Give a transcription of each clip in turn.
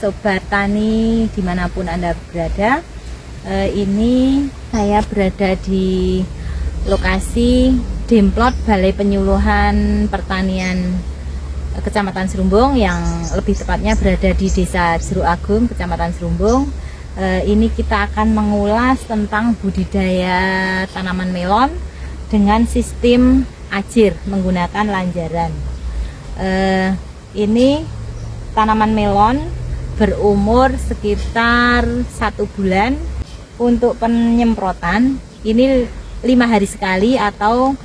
Sobat Tani dimanapun Anda berada. Ini saya berada di lokasi Demplot Balai Penyuluhan Pertanian Kecamatan Serumbung, yang lebih tepatnya berada di Desa Jeruk Agung, Kecamatan Serumbung. Ini kita akan mengulas tentang budidaya tanaman melon dengan sistem ajir menggunakan lanjaran. Ini tanaman melon berumur sekitar 1 bulan. Untuk penyemprotan ini 5 hari sekali atau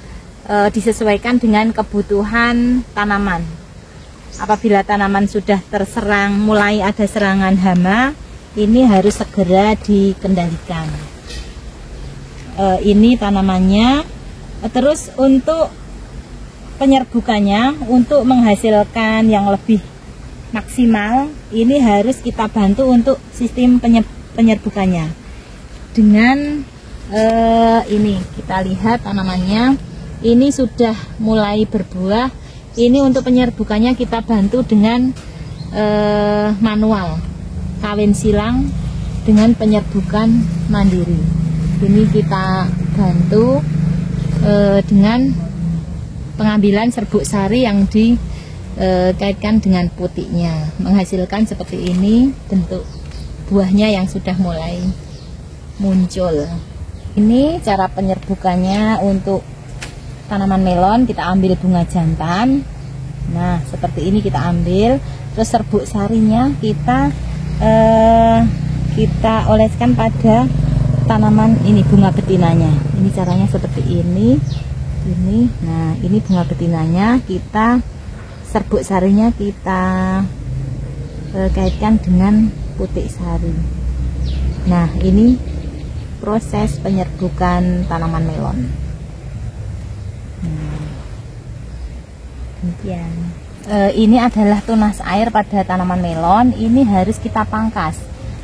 disesuaikan dengan kebutuhan tanaman. Apabila tanaman sudah terserang, mulai ada serangan hama, ini harus segera dikendalikan. Ini tanamannya. Terus untuk penyerbukannya, untuk menghasilkan yang lebih maksimal, ini harus kita bantu untuk sistem penyerbukannya. Dengan ini kita lihat tanamannya ini sudah mulai berbuah. Ini untuk penyerbukannya kita bantu dengan manual kawin silang dengan penyerbukan mandiri. Ini kita bantu dengan pengambilan serbuk sari yang dikaitkan dengan putiknya, menghasilkan seperti ini bentuk buahnya yang sudah mulai muncul. Ini cara penyerbukannya untuk tanaman melon. Kita ambil bunga jantan, nah seperti ini kita ambil, terus serbuk sarinya kita oleskan pada tanaman ini, bunga betinanya. Ini caranya seperti ini. Nah ini bunga betinanya, kita serbuk sarinya kita kaitkan dengan putik sari. Nah ini proses penyerbukan tanaman melon. Demikian. Ini adalah tunas air pada tanaman melon. Ini harus kita pangkas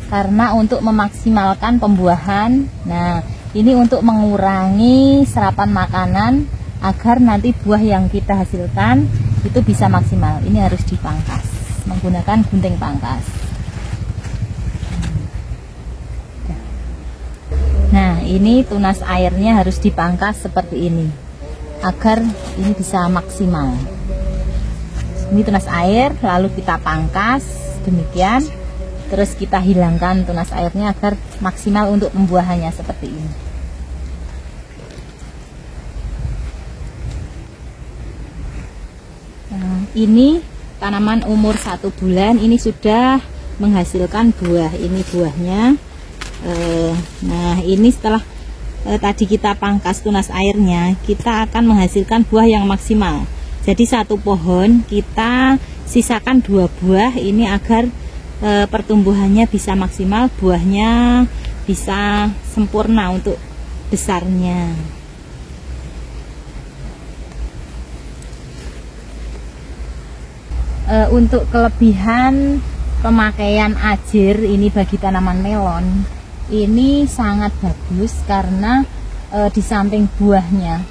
karena untuk memaksimalkan pembuahan. Nah, ini untuk mengurangi serapan makanan agar nanti buah yang kita hasilkan itu bisa maksimal. Ini harus dipangkas menggunakan gunting pangkas. Nah, ini tunas airnya harus dipangkas seperti ini agar ini bisa maksimal. Ini tunas air, lalu kita pangkas demikian. Terus kita hilangkan tunas airnya agar maksimal untuk pembuahannya seperti ini. Nah, ini tanaman umur 1 bulan, ini sudah menghasilkan buah. Ini buahnya. Nah ini setelah tadi kita pangkas tunas airnya, kita akan menghasilkan buah yang maksimal. Jadi 1 pohon kita sisakan 2 buah ini agar pertumbuhannya bisa maksimal, buahnya bisa sempurna untuk besarnya. Untuk kelebihan pemakaian ajir ini bagi tanaman melon, ini sangat bagus karena di samping buahnya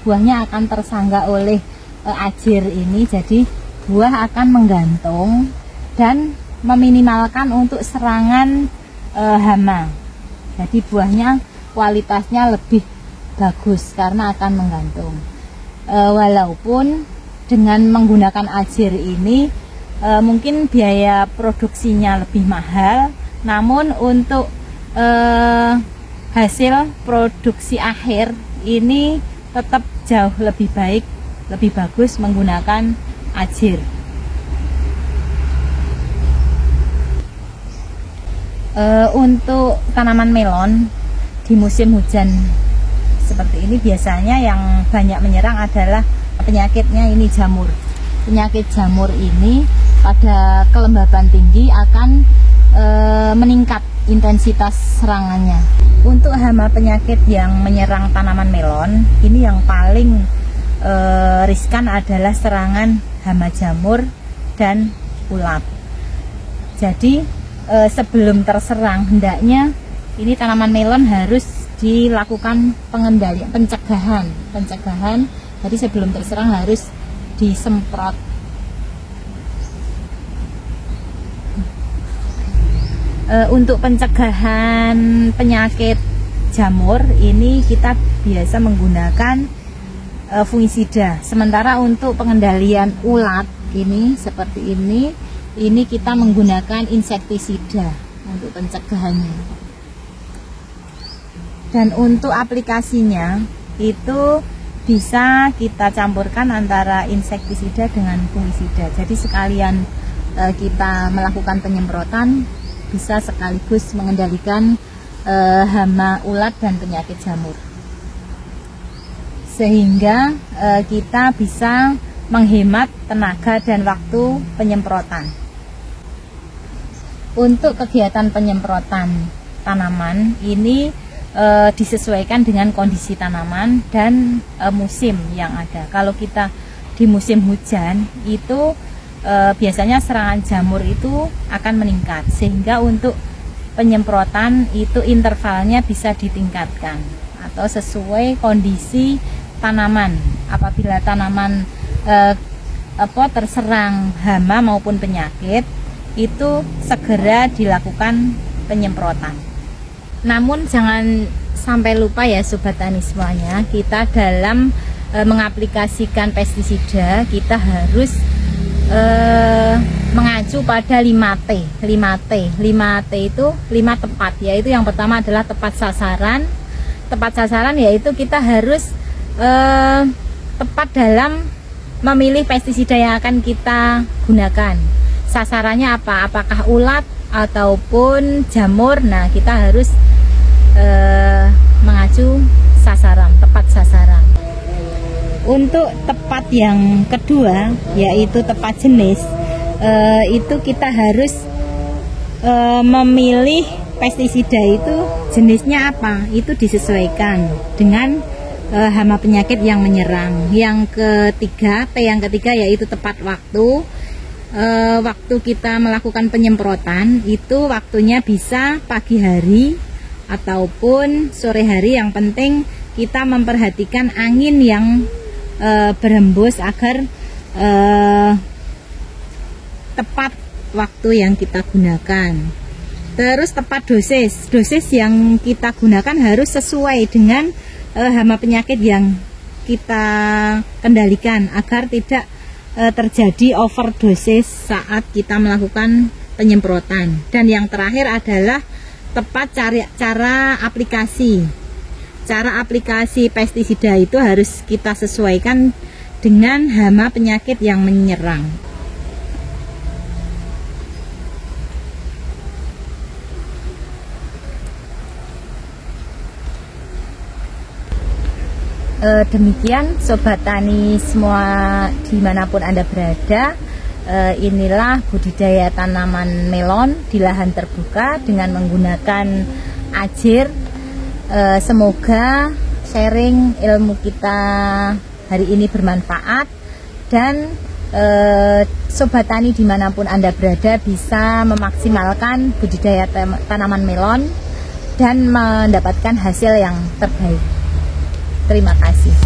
akan tersangga oleh ajir ini, jadi buah akan menggantung dan meminimalkan untuk serangan hama. Jadi buahnya kualitasnya lebih bagus karena akan menggantung. Walaupun dengan menggunakan ajir ini mungkin biaya produksinya lebih mahal, namun untuk hasil produksi akhir ini tetap jauh lebih baik, lebih bagus menggunakan ajir. Untuk tanaman melon di musim hujan seperti ini biasanya yang banyak menyerang adalah penyakitnya ini jamur. Penyakit jamur ini pada kelembaban tinggi akan meningkat intensitas serangannya. Untuk hama penyakit yang menyerang tanaman melon, ini yang paling riskan adalah serangan hama jamur dan ulap. Jadi sebelum terserang, hendaknya ini tanaman melon harus dilakukan pengendalian, pencegahan. Jadi sebelum terserang harus disemprot. Untuk pencegahan penyakit jamur ini kita biasa menggunakan fungisida. Sementara untuk pengendalian ulat ini seperti ini kita menggunakan insektisida untuk pencegahannya. Dan untuk aplikasinya itu bisa kita campurkan antara insektisida dengan fungisida. Jadi sekalian kita melakukan penyemprotan, bisa sekaligus mengendalikan hama ulat dan penyakit jamur, sehingga kita bisa menghemat tenaga dan waktu penyemprotan. Untuk kegiatan penyemprotan tanaman ini disesuaikan dengan kondisi tanaman dan musim yang ada. Kalau kita di musim hujan itu biasanya serangan jamur itu akan meningkat, sehingga untuk penyemprotan itu intervalnya bisa ditingkatkan atau sesuai kondisi tanaman. Apabila tanaman terserang hama maupun penyakit, itu segera dilakukan penyemprotan. Namun jangan sampai lupa ya Sobat Tani semuanya, kita dalam mengaplikasikan pestisida kita harus mengacu pada 5T. 5T itu 5 tepat, yaitu yang pertama adalah tepat sasaran. Tepat sasaran yaitu kita harus tepat dalam memilih pestisida yang akan kita gunakan. Sasarannya apa? Apakah ulat ataupun jamur? Nah, kita harus mengacu sasaran, tepat sasaran. Untuk tepat yang kedua yaitu tepat jenis, itu kita harus memilih pestisida itu jenisnya apa, itu disesuaikan dengan hama penyakit yang menyerang. Yang ketiga, yang ketiga yaitu tepat waktu. Waktu kita melakukan penyemprotan itu waktunya bisa pagi hari ataupun sore hari. Yang penting kita memperhatikan angin yang berembus agar tepat waktu yang kita gunakan. Terus tepat dosis yang kita gunakan harus sesuai dengan hama penyakit yang kita kendalikan agar tidak terjadi overdosis saat kita melakukan penyemprotan. Dan yang terakhir adalah tepat cara aplikasi. Cara aplikasi pestisida itu harus kita sesuaikan dengan hama penyakit yang menyerang. Demikian Sobat Tani semua dimanapun Anda berada, inilah budidaya tanaman melon di lahan terbuka dengan menggunakan ajir. Semoga sharing ilmu kita hari ini bermanfaat dan Sobat Tani dimanapun Anda berada bisa memaksimalkan budidaya tanaman melon dan mendapatkan hasil yang terbaik. Terima kasih.